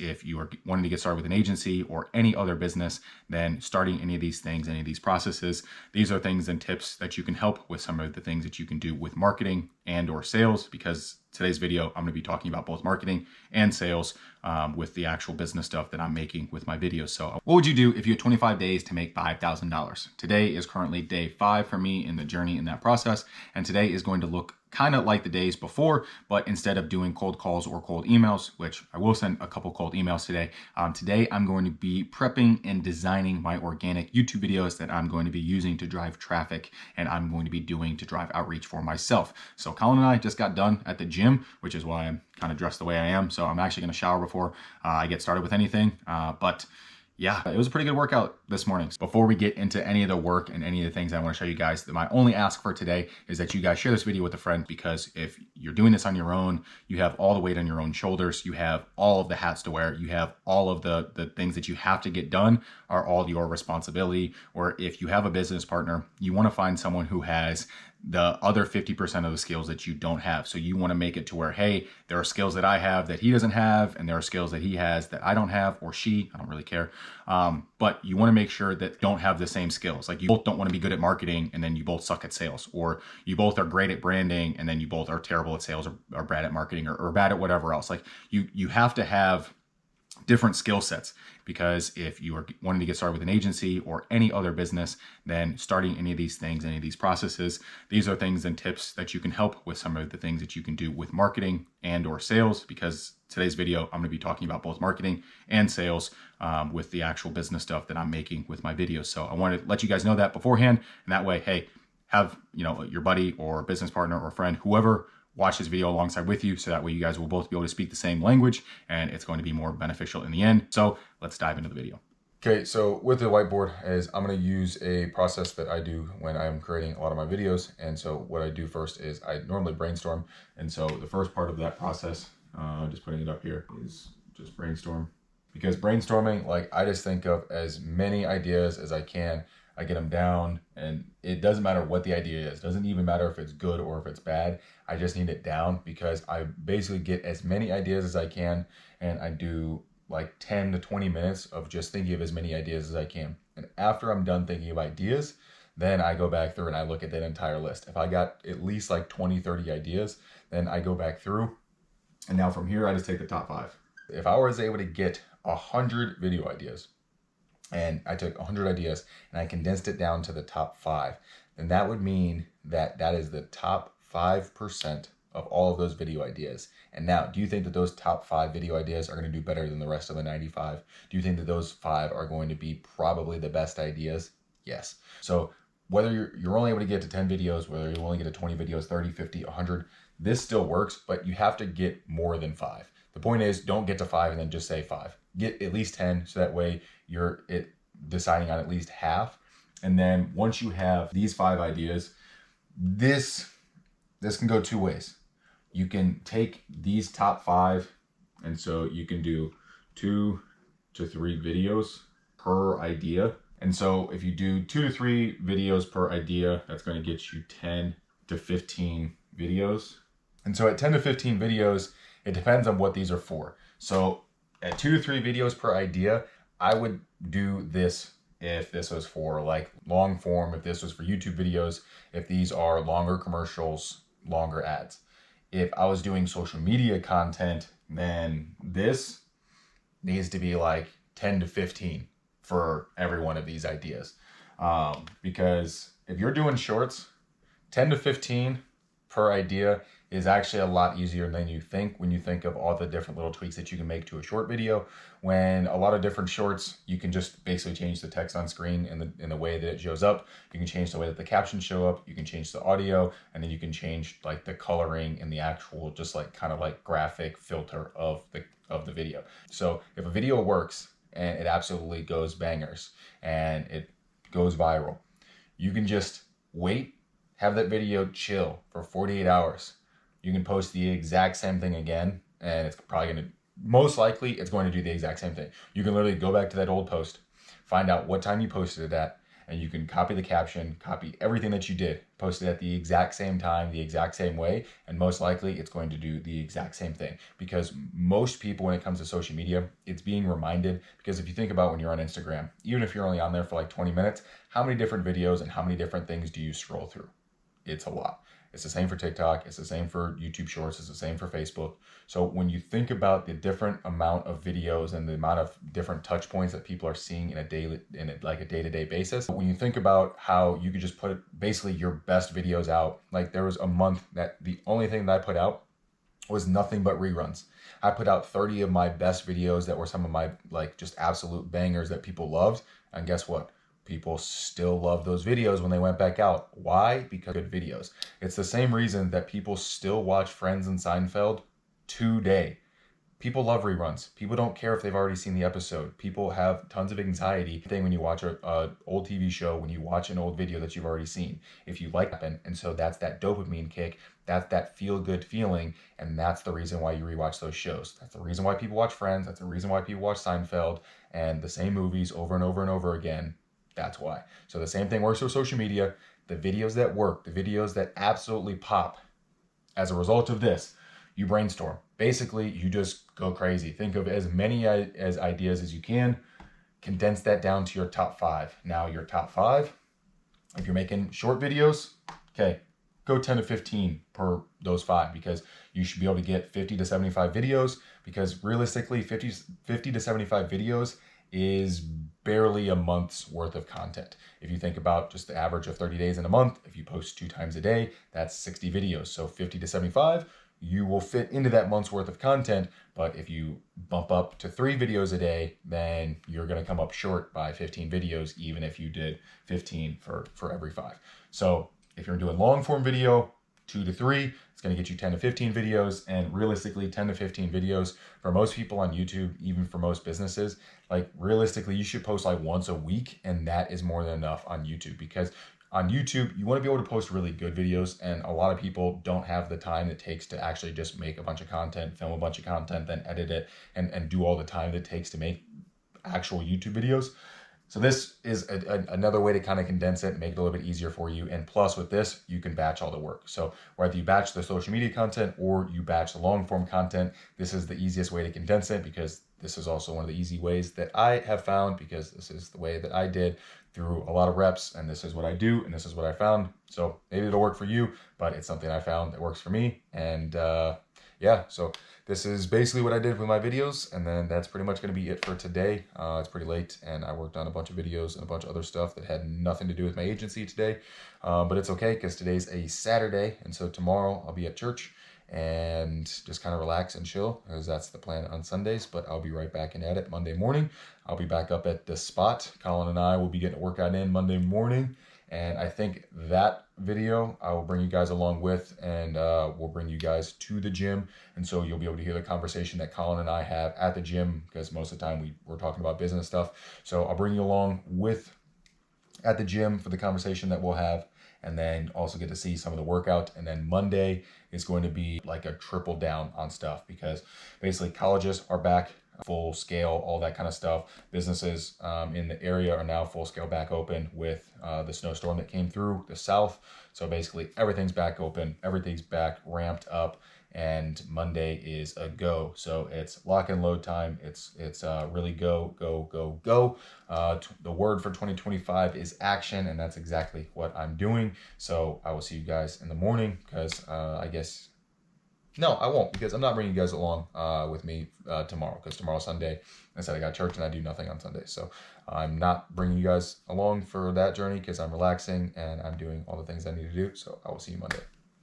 if you are wanting to get started with an agency or any other business, then starting any of these things, any of these processes, these are things and tips that you can help with some of the things that you can do with marketing and or sales, because today's video, I'm going to be talking about both marketing and sales with the actual business stuff that I'm making with my videos. So what would you do if you had 25 days to make $5,000? Today is currently day 5 for me in the journey in that process. And today is going to look kind of like the days before, but instead of doing cold calls or cold emails, which I will send a couple cold emails today, today I'm going to be prepping and designing my organic YouTube videos that I'm going to be using to drive traffic and I'm going to be doing to drive outreach for myself. So Colin and I just got done at the gym, which is why I'm kind of dressed the way I am. So I'm actually going to shower before I get started with anything. But yeah, it was a pretty good workout this morning. Before we get into any of the work and any of the things I want to show you guys, my only ask for today is that you guys share this video with a friend, because if you're doing this on your own, you have all the weight on your own shoulders, you have all of the hats to wear, you have all of the things that you have to get done are all your responsibility. Or if you have a business partner, you want to find someone who has the other 50% of the skills that you don't have. So you want to make it to where, hey, there are skills that I have that he doesn't have, and there are skills that he has that I don't have, or she, I don't really care. But you want to make sure that don't have the same skills. Like you both don't want to be good at marketing and then you both suck at sales, or you both are great at branding and then you both are terrible at sales, or bad at marketing, or bad at whatever else. Like you have to have different skill sets, because if you are wanting to get started with an agency or any other business, then starting any of these things, any of these processes, these are things and tips that you can help with some of the things that you can do with marketing and or sales, because today's video, I'm going to be talking about both marketing and sales with the actual business stuff that I'm making with my videos. So I wanted to let you guys know that beforehand, and that way, hey, have your buddy or business partner or friend, whoever, watch this video alongside with you, so that way you guys will both be able to speak the same language and it's going to be more beneficial in the end. So let's dive into the video. Okay, so with the whiteboard is I'm going to use a process that I do when I'm creating a lot of my videos. And so what I do first is I normally brainstorm. And so the first part of that process, just putting it up here, is just brainstorm. Because brainstorming, like, I just think of as many ideas as I can. I get them down, and it doesn't matter what the idea is. It doesn't even matter if it's good or if it's bad. I just need it down, because I basically get as many ideas as I can, and I do like 10 to 20 minutes of just thinking of as many ideas as I can. And after I'm done thinking of ideas, then I go back through and I look at that entire list. If I got at least like 20, 30 ideas, then I go back through, and now from here, I just take the top 5. If I was able to get 100 video ideas, and I took 100 ideas and I condensed it down to the top 5, then that would mean that that is the top 5% of all of those video ideas. And now, do you think that those top 5 video ideas are going to do better than the rest of the 95? Do you think that those 5 are going to be probably the best ideas? Yes. So whether you're only able to get to 10 videos, whether you only get to 20 videos, 30, 50, 100, this still works, but you have to get more than 5. The point is, don't get to 5 and then just say 5. Get at least 10, so that way you're deciding on at least half. And then once you have these 5 ideas, this can go 2 ways. You can take these top 5, and so you can do 2 to 3 videos per idea. And so if you do 2 to 3 videos per idea, that's going to get you 10 to 15 videos. And so at 10 to 15 videos, it depends on what these are for. So at 2 to 3 videos per idea, I would do this if this was for like long form, if this was for YouTube videos, if these are longer commercials, longer ads. If I was doing social media content, then this needs to be like 10 to 15 for every one of these ideas. Because if you're doing shorts, 10 to 15 per idea is actually a lot easier than you think when you think of all the different little tweaks that you can make to a short video. When a lot of different shorts, you can just basically change the text on screen in the way that it shows up. You can change the way that the captions show up. You can change the audio, and then you can change like the coloring and the actual just like kind of like graphic filter of the video. So if a video works and it absolutely goes bangers and it goes viral, you can just wait, have that video chill for 48 hours. You can post the exact same thing again, and it's probably going to, most likely, it's going to do the exact same thing. You can literally go back to that old post, find out what time you posted it at, and you can copy the caption, copy everything that you did, post it at the exact same time, the exact same way, and most likely it's going to do the exact same thing. Because most people, when it comes to social media, it's being reminded, because if you think about when you're on Instagram, even if you're only on there for like 20 minutes, how many different videos and how many different things do you scroll through? It's a lot. It's the same for TikTok. It's the same for YouTube Shorts. It's the same for Facebook. So when you think about the different amount of videos and the amount of different touch points that people are seeing in a day-to-day basis, when you think about how you could just put basically your best videos out, like there was a month that the only thing that I put out was nothing but reruns. I put out 30 of my best videos that were some of my like just absolute bangers that people loved. And guess what? People still love those videos when they went back out. Why? Because good videos. It's the same reason that people still watch Friends and Seinfeld today. People love reruns. People don't care if they've already seen the episode. People have tons of anxiety when you watch a old TV show, when you watch an old video that you've already seen. If you like it, and so that's that dopamine kick, that's that feel-good feeling, and that's the reason why you rewatch those shows. That's the reason why people watch Friends. That's the reason why people watch Seinfeld and the same movies over and over and over again. That's why. So the same thing works with social media. The videos that work, the videos that absolutely pop, as a result of this, you brainstorm. Basically, you just go crazy. Think of as many as ideas as you can. Condense that down to your top 5. Now your top 5, if you're making short videos, okay, go 10 to 15 per those 5, because you should be able to get 50 to 75 videos, because realistically 50 to 75 videos is barely a month's worth of content. If you think about just the average of 30 days in a month, if you post 2 times a day, that's 60 videos. So 50 to 75, you will fit into that month's worth of content. But if you bump up to 3 videos a day, then you're going to come up short by 15 videos, even if you did 15 for every 5. So if you're doing long form video, 2 to 3, it's going to get you 10 to 15 videos. And realistically, 10 to 15 videos for most people on YouTube, even for most businesses, like realistically, you should post like once a week, and that is more than enough on YouTube. Because on YouTube, you want to be able to post really good videos, and a lot of people don't have the time it takes to actually just make a bunch of content, film a bunch of content, then edit it, and do all the time that it takes to make actual YouTube videos. So this is another way to kind of condense it and make it a little bit easier for you. And plus with this, you can batch all the work. So whether you batch the social media content or you batch the long form content, this is the easiest way to condense it, because this is also one of the easy ways that I have found, because this is the way that I did through a lot of reps, and this is what I do, and this is what I found. So maybe it'll work for you, but it's something I found that works for me. And yeah, so this is basically what I did with my videos, and then that's pretty much going to be it for today. It's pretty late, and I worked on a bunch of videos and a bunch of other stuff that had nothing to do with my agency today, but it's okay, because today's a Saturday, and so tomorrow I'll be at church and just kind of relax and chill, because that's the plan on Sundays. But I'll be right back in at it Monday morning. I'll be back up at the spot. Colin and I will be getting a workout in Monday morning, and I think that video I will bring you guys along with, and we'll bring you guys to the gym, and so you'll be able to hear the conversation that Colin and I have at the gym, because most of the time we're talking about business stuff. So I'll bring you along with at the gym for the conversation that we'll have, and then also get to see some of the workout. And then Monday is going to be like a triple down on stuff, because basically colleges are back full scale, all that kind of stuff. Businesses in the area are now full scale back open with the snowstorm that came through the south. So basically everything's back open, everything's back ramped up, and Monday is a go. So it's lock and load time. It's really go. The word for 2025 is action, and that's exactly what I'm doing. So I will see you guys in the morning, because no, I won't, because I'm not bringing you guys along with me tomorrow, because tomorrow's Sunday. I said I got church and I do nothing on Sunday. So I'm not bringing you guys along for that journey, because I'm relaxing and I'm doing all the things I need to do. So I will see you Monday.